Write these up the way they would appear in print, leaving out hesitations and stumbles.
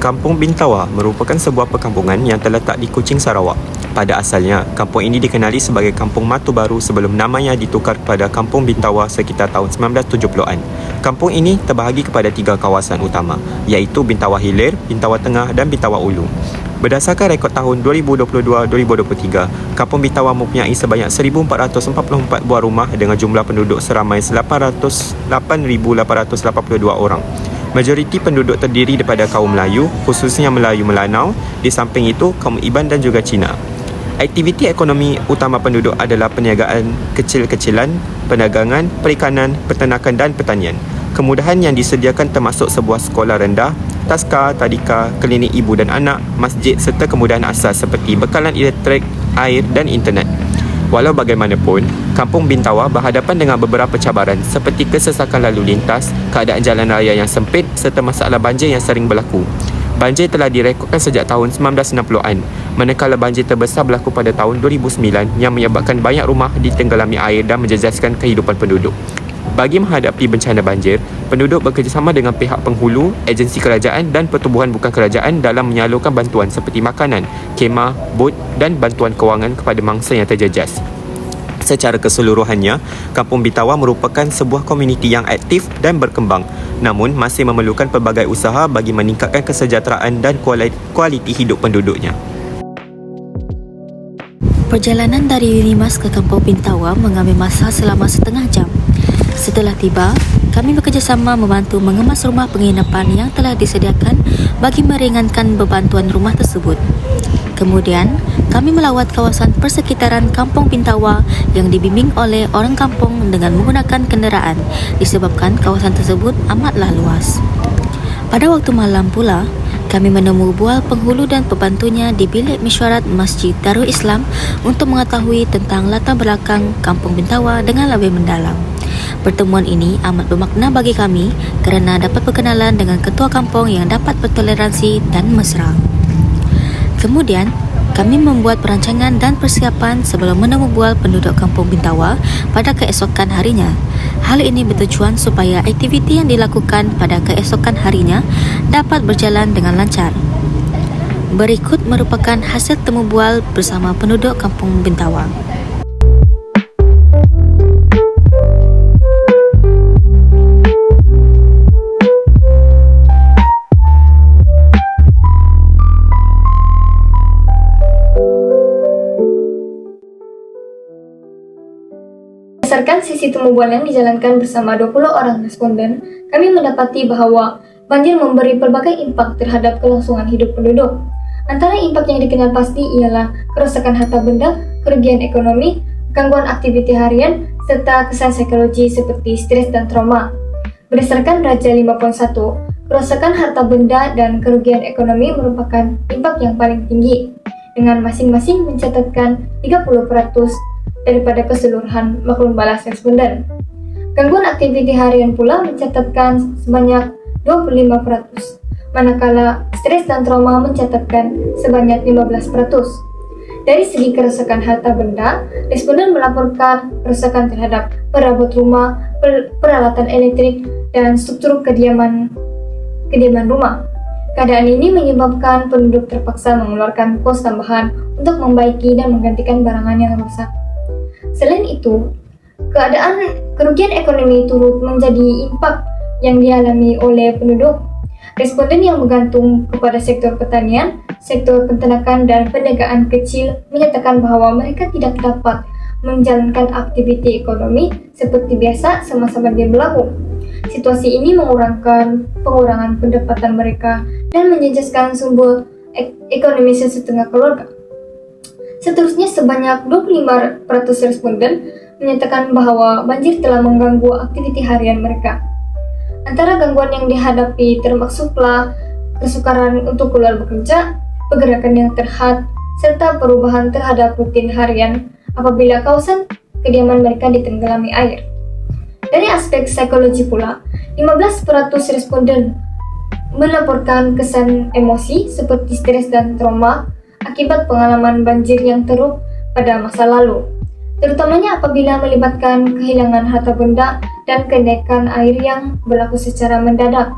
Kampung Bintawa merupakan sebuah perkampungan yang terletak di Kuching, Sarawak. Pada asalnya, kampung ini dikenali sebagai Kampung Matu Baru sebelum namanya ditukar kepada Kampung Bintawa sekitar tahun 1970-an. Kampung ini terbahagi kepada 3 kawasan utama, iaitu Bintawa Hilir, Bintawa Tengah dan Bintawa Ulu. Berdasarkan rekod tahun 2022-2023, Kampung Bintawa mempunyai sebanyak 1,444 buah rumah dengan jumlah penduduk seramai 8,882 orang. Majoriti penduduk terdiri daripada kaum Melayu, khususnya Melayu Melanau, di samping itu kaum Iban dan juga Cina. Aktiviti ekonomi utama penduduk adalah perniagaan kecil-kecilan, perdagangan, perikanan, peternakan dan pertanian. Kemudahan yang disediakan termasuk sebuah sekolah rendah, taska, tadika, klinik ibu dan anak, masjid serta kemudahan asas seperti bekalan elektrik, air dan internet. Walau bagaimanapun, Kampung Bintawa berhadapan dengan beberapa cabaran seperti kesesakan lalu lintas, keadaan jalan raya yang sempit serta masalah banjir yang sering berlaku. Banjir telah direkodkan sejak tahun 1960-an, manakala banjir terbesar berlaku pada tahun 2009 yang menyebabkan banyak rumah ditenggelami air dan menjejaskan kehidupan penduduk. Bagi menghadapi bencana banjir, penduduk bekerjasama dengan pihak penghulu, agensi kerajaan dan pertubuhan bukan kerajaan dalam menyalurkan bantuan seperti makanan, kemah, bot dan bantuan kewangan kepada mangsa yang terjejas. Secara keseluruhannya, Kampung Bintawa merupakan sebuah komuniti yang aktif dan berkembang, namun masih memerlukan pelbagai usaha bagi meningkatkan kesejahteraan dan kualiti hidup penduduknya. Perjalanan dari Unimas ke Kampung Bintawa mengambil masa selama setengah jam. Setelah tiba, kami bekerjasama membantu mengemas rumah penginapan yang telah disediakan bagi meringankan beban tuan rumah tersebut. Kemudian, kami melawat kawasan persekitaran Kampung Bintawa yang dibimbing oleh orang kampung dengan menggunakan kenderaan disebabkan kawasan tersebut amatlah luas. Pada waktu malam pula, kami menemui bual penghulu dan pembantunya di bilik mesyuarat Masjid Darul Islam untuk mengetahui tentang latar belakang Kampung Bintawa dengan lebih mendalam. Pertemuan ini amat bermakna bagi kami kerana dapat berkenalan dengan ketua kampung yang dapat bertoleransi dan mesra. Kemudian, kami membuat perancangan dan persiapan sebelum menemui bual penduduk Kampung Bintawa pada keesokan harinya. Hal ini bertujuan supaya aktiviti yang dilakukan pada keesokan harinya dapat berjalan dengan lancar. Berikut merupakan hasil temu bual bersama penduduk Kampung Bintawa. Berdasarkan sesi temu bual yang dijalankan bersama 20 orang responden, kami mendapati bahawa banjir memberi pelbagai impak terhadap kelangsungan hidup penduduk. Antara impak yang dikenal pasti ialah kerosakan harta benda, kerugian ekonomi, gangguan aktiviti harian, serta kesan psikologi seperti stres dan trauma. Berdasarkan Raja 5.1, kerosakan harta benda dan kerugian ekonomi merupakan impak yang paling tinggi, dengan masing-masing mencatatkan 30% daripada keseluruhan maklum balas responden. Gangguan aktiviti harian pula mencatatkan sebanyak 25%, manakala stres dan trauma mencatatkan sebanyak 15%. Dari segi kerusakan harta benda, responden melaporkan kerusakan terhadap perabot rumah, peralatan elektrik, dan struktur kediaman rumah. Keadaan ini menyebabkan penduduk terpaksa mengeluarkan kos tambahan untuk membaiki dan menggantikan barangan yang rusak. Selain itu, kerugian ekonomi turut menjadi impak yang dialami oleh penduduk. Responden yang bergantung kepada sektor pertanian, sektor peternakan dan perniagaan kecil menyatakan bahawa mereka tidak dapat menjalankan aktiviti ekonomi seperti biasa semasa banjir berlaku. Situasi ini pengurangan pendapatan mereka dan menjejaskan sumber ekonomi setengah keluarga. Seterusnya, sebanyak 25% responden menyatakan bahawa banjir telah mengganggu aktiviti harian mereka. Antara gangguan yang dihadapi termasuklah kesukaran untuk keluar bekerja, pergerakan yang terhad, serta perubahan terhadap rutin harian apabila kawasan kediaman mereka ditenggelami air. Dari aspek psikologi pula, 15% responden melaporkan kesan emosi seperti stres dan trauma akibat pengalaman banjir yang teruk pada masa lalu, terutamanya apabila melibatkan kehilangan harta benda dan kenaikan air yang berlaku secara mendadak.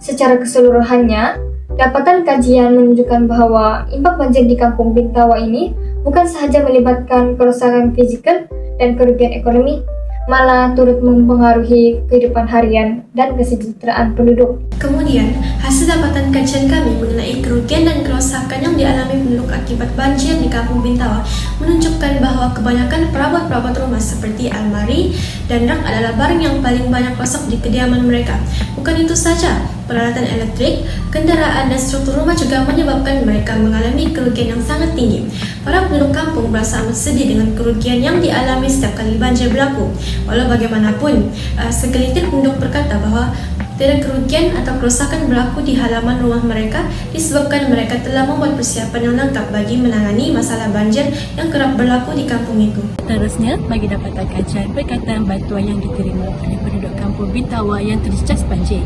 Secara keseluruhannya, Dapatan kajian menunjukkan bahwa impak banjir di Kampung Bintawa ini bukan sahaja melibatkan kerusakan fisikal dan kerugian ekonomi, malah turut mempengaruhi kehidupan harian dan kesejahteraan penduduk. Kemudian, hasil dapatan kajian kami mengenai kerugian dan kerusakan yang dialami penduduk akibat banjir di Kampung Bintawa menunjukkan bahwa kebanyakan perabot-perabot rumah seperti almari dan rak adalah barang yang paling banyak rosak di kediaman mereka. Bukan itu saja, peralatan elektrik, kendaraan dan struktur rumah juga menyebabkan mereka mengalami kerugian yang sangat tinggi. Para penduduk kampung merasa amat sedih dengan kerugian yang dialami setiap kali banjir berlaku. Walau bagaimanapun, segelintir penduduk berkata bahwa tidak kerugian atau kerusakan berlaku di halaman rumah mereka disebabkan mereka telah membuat persiapan yang lengkap bagi menangani masalah banjir yang kerap berlaku di kampung itu. Seterusnya, bagi dapatan kajian berkaitan bantuan yang diterima oleh penduduk Kampung Bintawa yang terjejas banjir.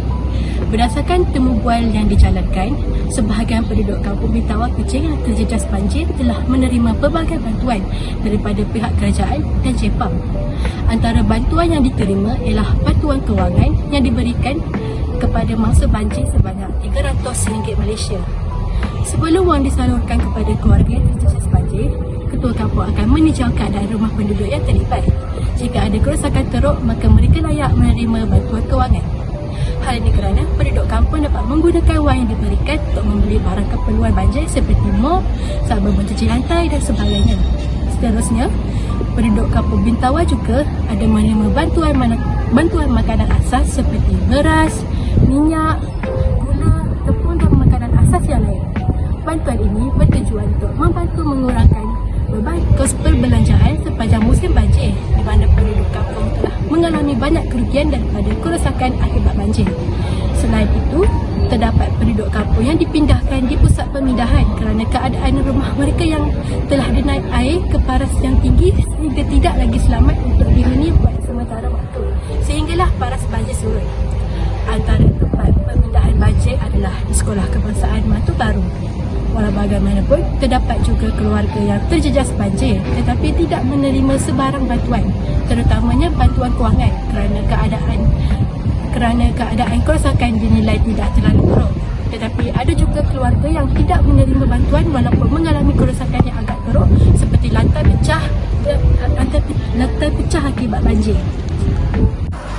Berdasarkan temu bual yang dijalankan, sebahagian penduduk Kampung Bintawa Kuching yang terjejas banjir telah menerima pelbagai bantuan daripada pihak kerajaan dan JPAM. Antara bantuan yang diterima ialah bantuan kewangan yang diberikan kepada mangsa banjir sebanyak RM300 Malaysia. Sebelum wang disalurkan kepada keluarga yang terjejas banjir, Ketua Kampung akan meninjau keadaan rumah penduduk yang terlibat. Jika ada kerosakan teruk, maka mereka layak menerima bantuan kewangan. Hal ini kerana penduduk kampung dapat menggunakan wang yang diberikan untuk membeli barang keperluan banjir seperti mop, sabun mencuci lantai dan sebagainya. Seterusnya, penduduk Kampung Bintawa juga ada menerima bantuan makanan asas seperti beras, minyak, gula, tepung dan makanan asas yang lain. Bantuan ini bertujuan untuk membantu mengurangkan beban kos perbelanjaan sepanjang musim banjir di mana penduduk kampung telah mengalami banyak kerugian daripada kerosakan akibat banjir. Selain itu, terdapat penduduk kampung yang dipindahkan di pusat pemindahan kerana keadaan rumah mereka yang telah dinaik air ke paras yang tinggi sehingga tidak lagi selamat untuk dihuni buat sementara waktu, sehinggalah paras banjir surut. Antara tempat pemindahan banjir adalah di Sekolah Kebangsaan Matu Baru. Walau bagaimanapun, terdapat juga keluarga yang terjejas banjir tetapi tidak menerima sebarang bantuan, terutamanya bantuan kewangan kerana keadaan kerosakan dinilai tidak terlalu buruk. Tetapi ada juga keluarga yang tidak menerima bantuan walaupun mengalami kerosakan yang agak teruk seperti lantai pecah akibat banjir.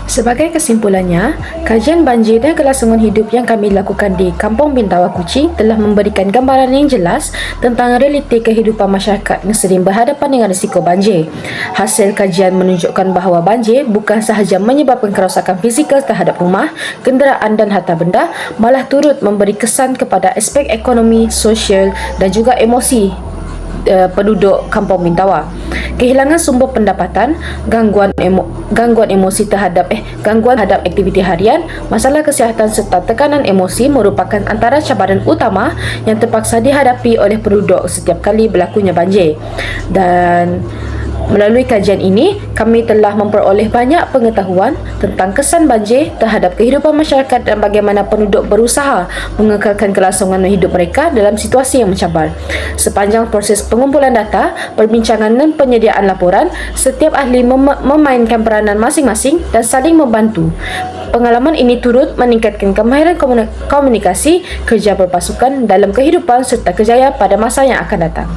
Sebagai kesimpulannya, kajian banjir dan kelangsungan hidup yang kami lakukan di Kampung Bintawa Kuching telah memberikan gambaran yang jelas tentang realiti kehidupan masyarakat yang sering berhadapan dengan risiko banjir. Hasil kajian menunjukkan bahawa banjir bukan sahaja menyebabkan kerosakan fizikal terhadap rumah, kenderaan dan harta benda, malah turut memberi kesan kepada aspek ekonomi, sosial dan juga emosi penduduk Kampung Bintawa. Kehilangan sumber pendapatan, gangguan terhadap aktiviti harian, masalah kesihatan serta tekanan emosi merupakan antara cabaran utama yang terpaksa dihadapi oleh penduduk setiap kali berlakunya banjir. Dan melalui kajian ini, kami telah memperoleh banyak pengetahuan tentang kesan banjir terhadap kehidupan masyarakat dan bagaimana penduduk berusaha mengekalkan kelangsungan hidup mereka dalam situasi yang mencabar. Sepanjang proses pengumpulan data, perbincangan dan penyediaan laporan, setiap ahli memainkan peranan masing-masing dan saling membantu. Pengalaman ini turut meningkatkan kemahiran komunikasi, kerja berpasukan dalam kehidupan serta kejayaan pada masa yang akan datang.